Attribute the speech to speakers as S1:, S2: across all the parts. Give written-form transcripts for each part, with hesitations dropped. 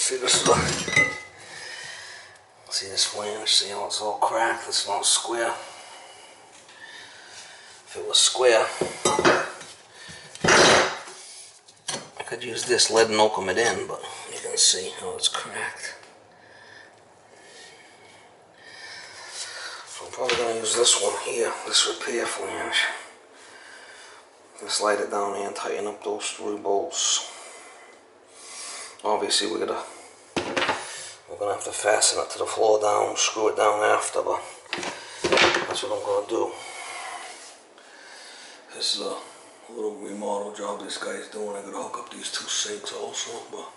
S1: See this flange? See how it's all cracked? It's not square. If it was square, I could use this lead and oakum it in, but you can see how it's cracked. So I'm probably going to use this one here, this repair flange. Slide it down here and tighten up those 3 bolts. Obviously we're gonna have to fasten it to the floor down, screw it down after, but that's what I'm gonna do. This is a little remodel job this guy's doing. I gotta hook up these 2 sinks also, but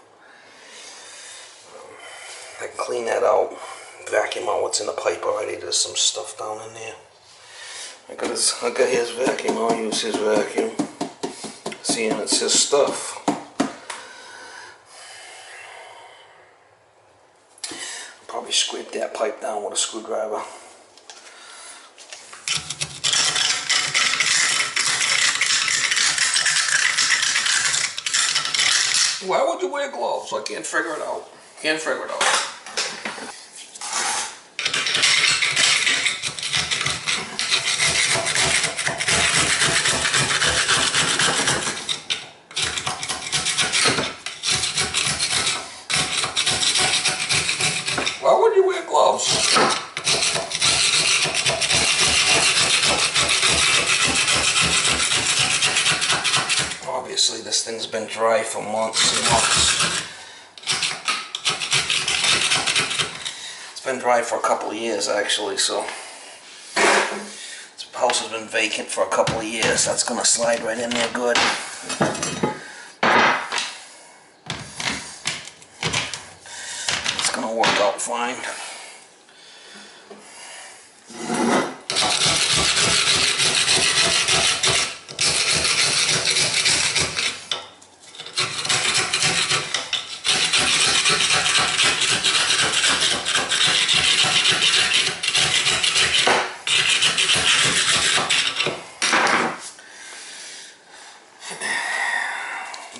S1: I can clean that out, vacuum out what's in the pipe already. There's some stuff down in there. I got his vacuum. I'll use his vacuum. Seeing it's his stuff. I'll probably scrape that pipe down with a screwdriver. Why would you wear gloves? I can't figure it out. Can't figure it out. Why would you wear gloves? Obviously this thing's been dry for months and months. It's been dry for a couple of years actually, so this house has been vacant for a couple of years. That's gonna slide right in there good. It's gonna work out fine.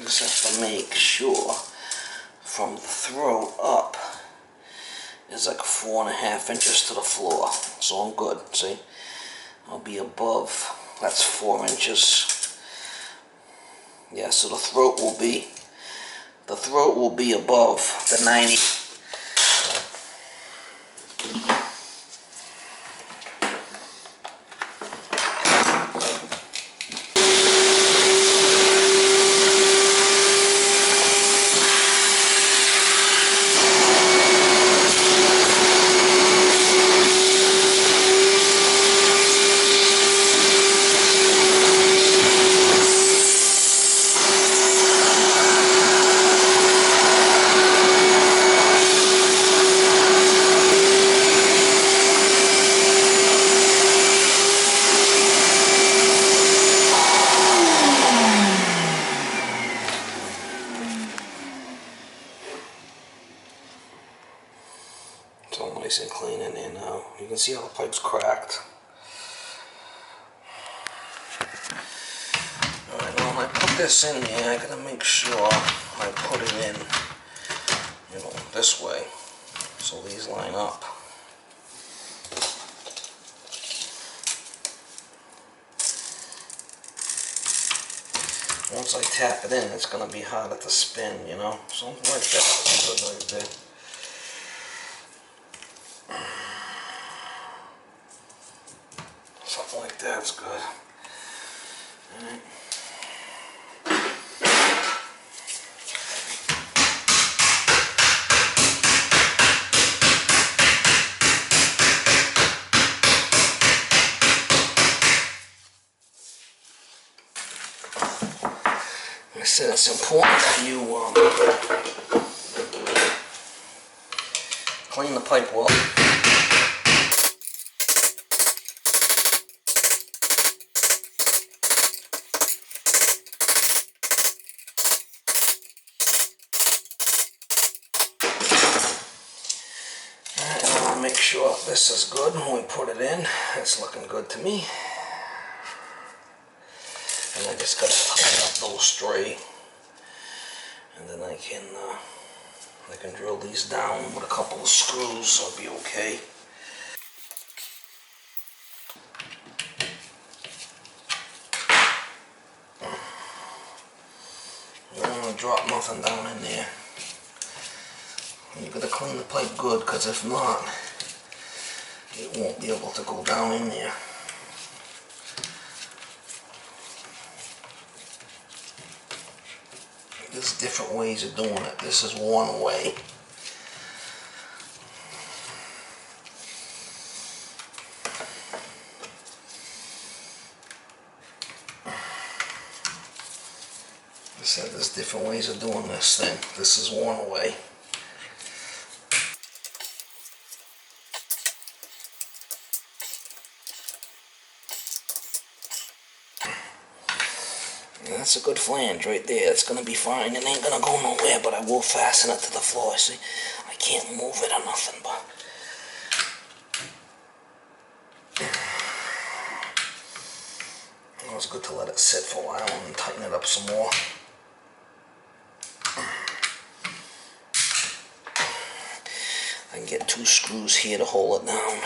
S1: Just have to make sure from the throat up is like 4.5 inches to the floor. So I'm good, see? I'll be above, that's 4 inches. Yeah, so the throat will be above the 90. It's all nice and clean in there now. You can see how the pipe's cracked. Alright, now when I put this in here, I gotta make sure I put it in, this way, so these line up. Once I tap it in, it's gonna be harder to spin, something like that. Good right there. Something like that's good. Alright. I said it's important that you clean the pipe well. Make sure this is good when we put it in. It's looking good to me. And I just got to tighten up those 3. And then I can I can drill these down with a couple of screws, so I'll be okay. You don't want to drop nothing down in there. You gotta clean the pipe good, because if not, it won't be able to go down in there. There's different ways of doing it. This is one way. I said there's different ways of doing this thing. This is one way. And that's a good flange right there. It's gonna be fine. It ain't gonna go nowhere, but I will fasten it to the floor. See, I can't move it or nothing, but it was good to let it sit for a while and tighten it up some more. I can get 2 screws here to hold it down.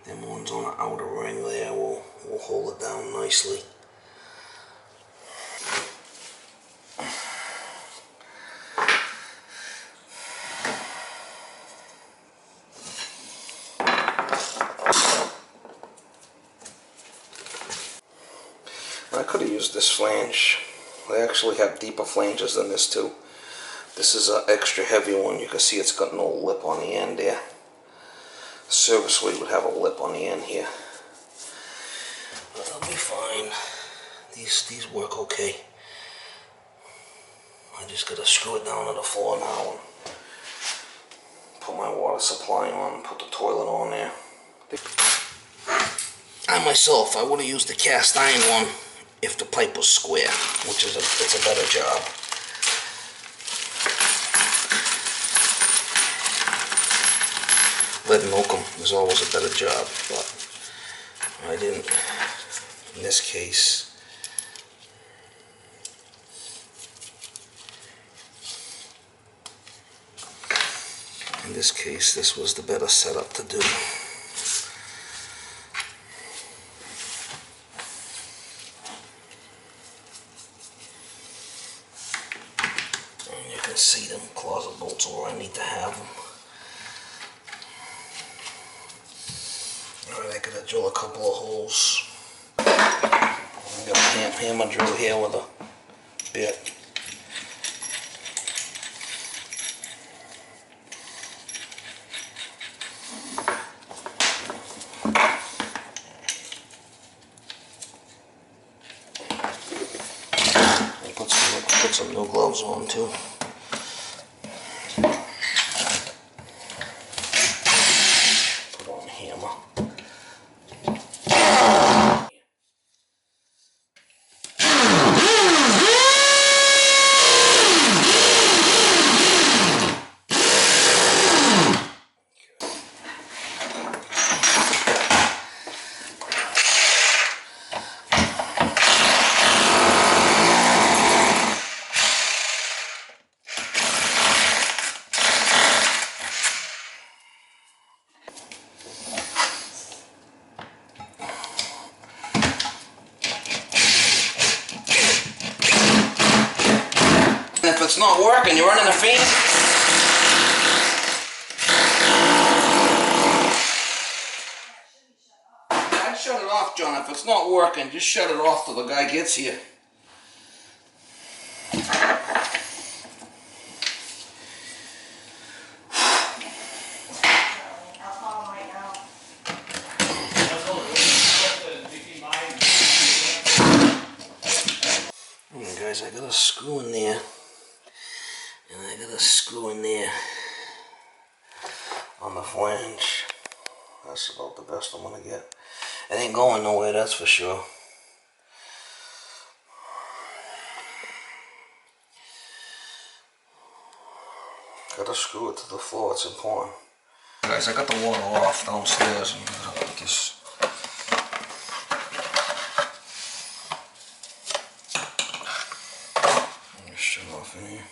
S1: Them ones on the outer ring there will hold it down nicely. I could have used this flange. They actually have deeper flanges than this too. This is an extra heavy one. You can see it's got no lip on the end there. The service weight would have a lip on the end here. But they'll be fine. These work okay. I just gotta screw it down to the floor now and put my water supply on and put the toilet on there. I myself, I would have used the cast iron one if the pipe was square, which is it's a better job. Lead and oakum is always a better job, but I didn't. In this case, this was the better setup to do. And you can see them closet bolts where I need to have them. Alright, I gotta drill a couple of holes. I got a hammer drill here with a bit. Put some new gloves on too. Put on the hammer. If it's not working, you're running a fan. I'd shut it off, John. If it's not working, just shut it off till the guy gets here. Alright guys, I got a screw in there. And I got a screw in there on the flange. That's about the best I'm gonna get. It ain't going nowhere, that's for sure. Gotta screw it to the floor, it's important. Guys, I got the water off downstairs. And just shutoff in here.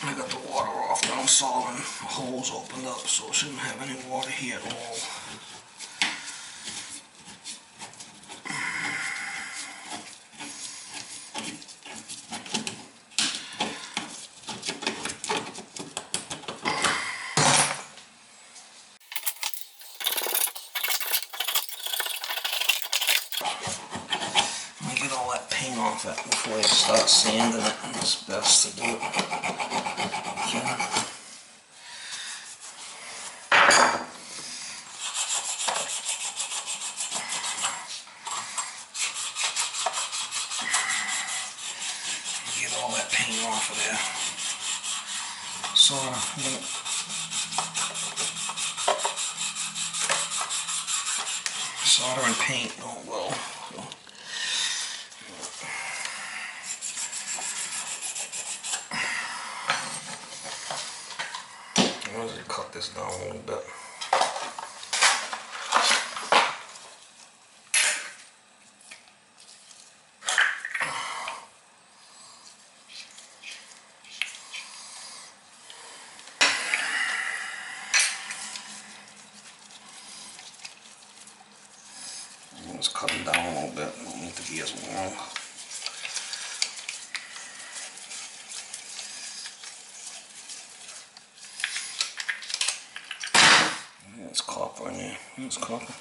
S1: I got the water off now. I'm soldering. The hole's opened up, so it shouldn't have any water here at all. Get all that paint off it before you start sanding it, and it's best to do it. Get all that paint off of there. Solder and paint don't well. I'm going to cut this down a little bit. Just cut them down a little bit. Don't need to be as long. There's copper in there. There's copper.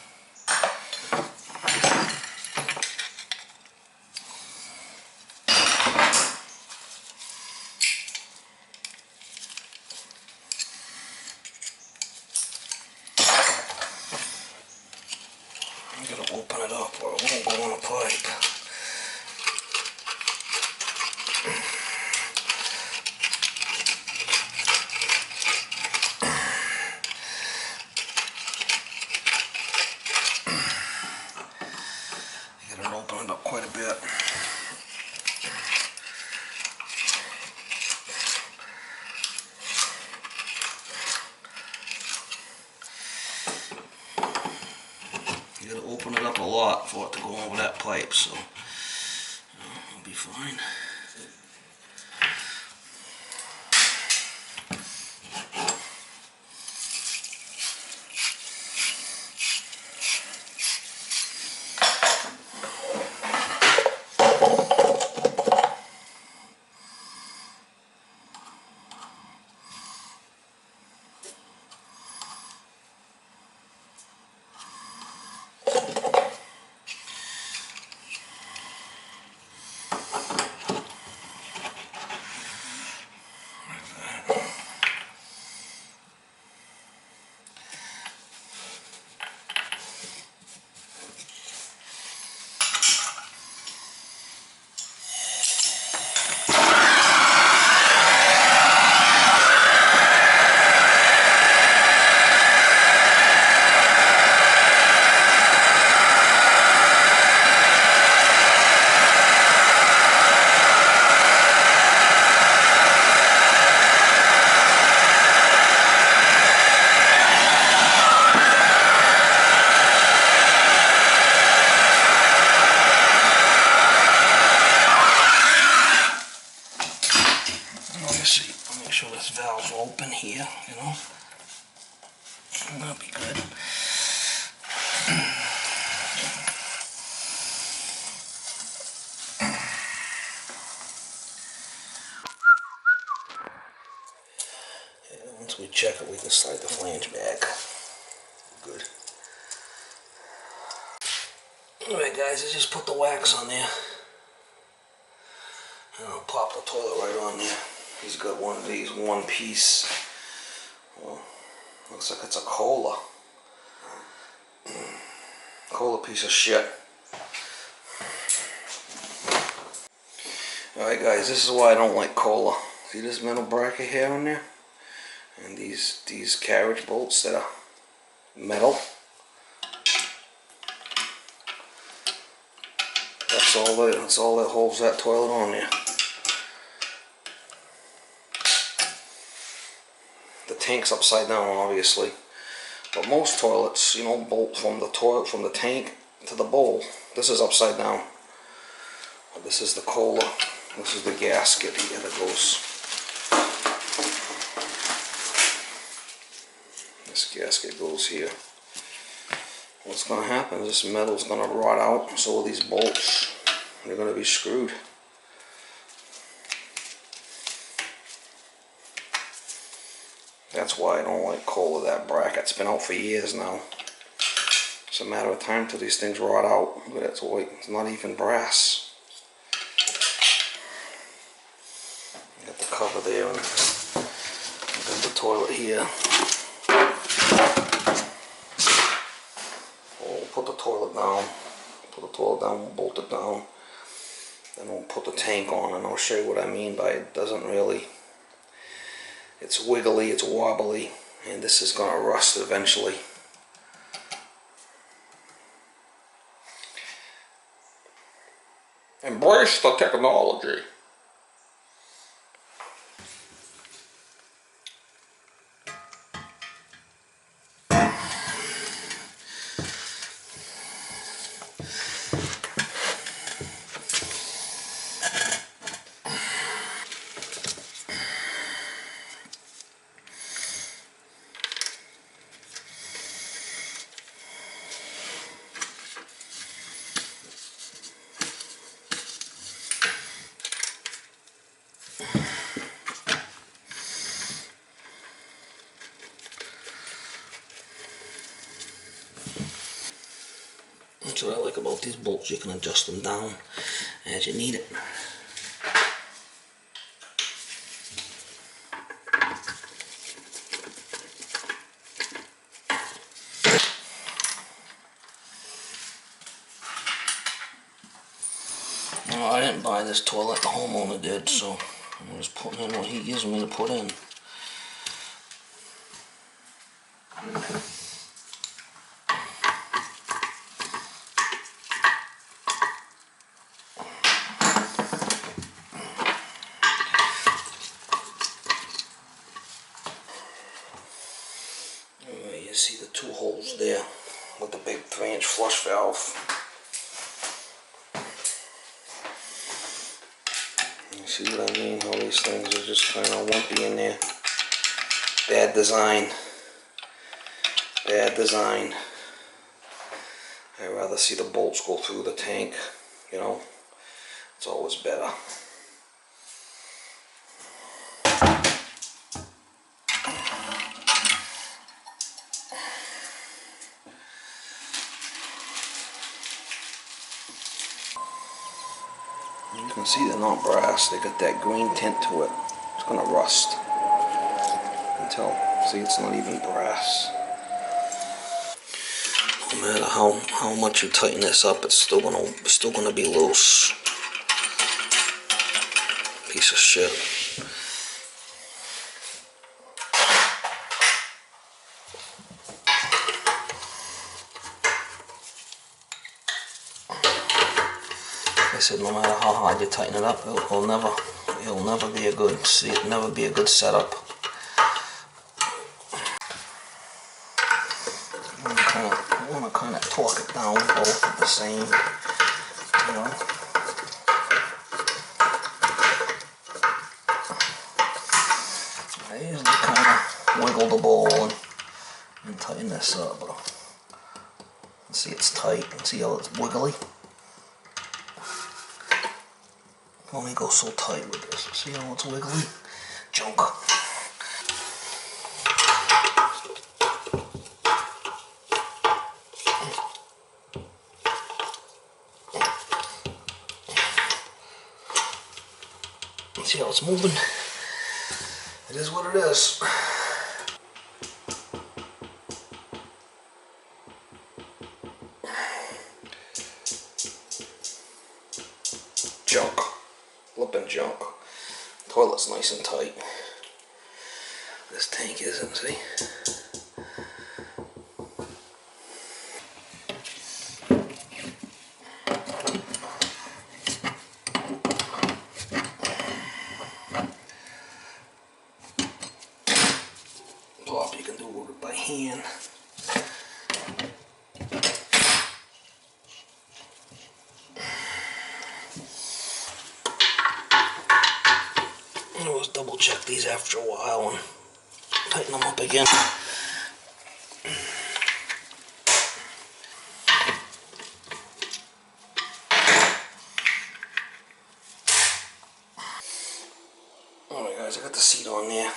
S1: I'm gonna open it up or it won't go on a pipe. Open it up quite a bit. You gotta open it up a lot for it to go over that pipe, so it'll be fine. Make sure this valve's open here, you know. That'll be good. Once we check it, we can slide the flange back. Good. Alright guys, I just put the wax on there. And I'll pop the toilet right on there. He's got one of these one-piece, well, looks like it's a cola. Cola piece of shit. Alright guys, this is why I don't like cola. See this metal bracket here on there? And these carriage bolts that are metal. That's all that holds that toilet on there. The tank's upside down, obviously, but most toilets, you know, bolt from the toilet, from the tank to the bowl. This is upside down. This is the cooler. This is the gasket here that goes. This gasket goes here. What's going to happen is this metal's going to rot out, so will these bolts. They're going to be screwed. That's why I don't like coal with that bracket. It's been out for years now. It's a matter of time till these things rot out. But it's white. It's not even brass. Got the cover there, and got the toilet here. We'll put the toilet down. Put the toilet down. We'll bolt it down. Then we'll put the tank on, and I'll show you what I mean by it doesn't really. It's wiggly, it's wobbly, and this is going to rust eventually. Embrace the technology. That's what I like about these bolts, you can adjust them down as you need it. Well, I didn't buy this toilet, the homeowner did, so I'm just putting in what he gives me to put in. You see the two holes there with the big 3-inch flush valve. You see what I mean? How these things are just kind of lumpy in there. Bad design. Bad design. I'd rather see the bolts go through the tank, you know. It's always better. You can see they're not brass. They got that green tint to it. It's gonna rust. You can tell. See, it's not even brass. No matter how much you tighten this up, it's still gonna be loose. Piece of shit. I said no matter how hard you tighten it up, it'll never be a good setup. I want to kind of torque it down both at the same, you know. I usually kind of wiggle the bowl and tighten this up. See, it's tight. See how it's wiggly? Only go so tight with this. See how it's wiggly? Junk. See how it's moving? It is what it is. Junk. Flipping junk. Toilet's nice and tight. This tank isn't, see? Top you can do it by hand. check these after a while and tighten them up again. Alright guys, I got the seat on there.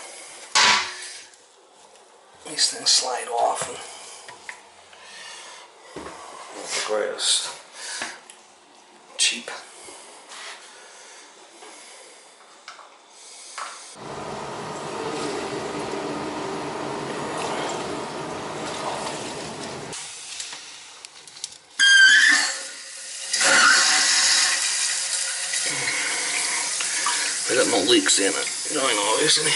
S1: These things slide off and not the greatest. Cheap. I got no leaks in it, you know, obviously.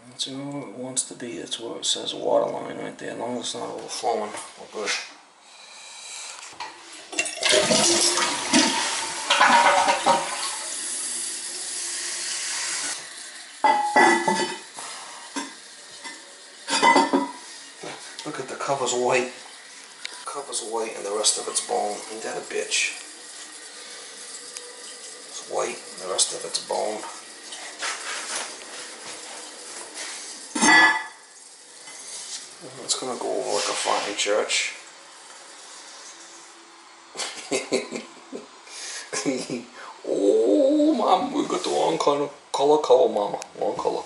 S1: That's where it wants to be. That's where it says water line right there. As long as it's not overflowing, we're good. Look at the cover's white. The cover's white and the rest of it's bone. Ain't that a bitch? It's white and the rest of it's bone. It's gonna go over like a fine church. Oh, Mom, we got the wrong color cover, Mama. Wrong color.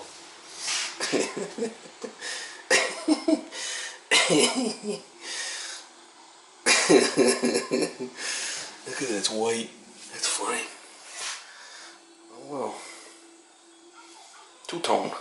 S1: Look at it, it's white. It's funny. Oh well. Two-tone.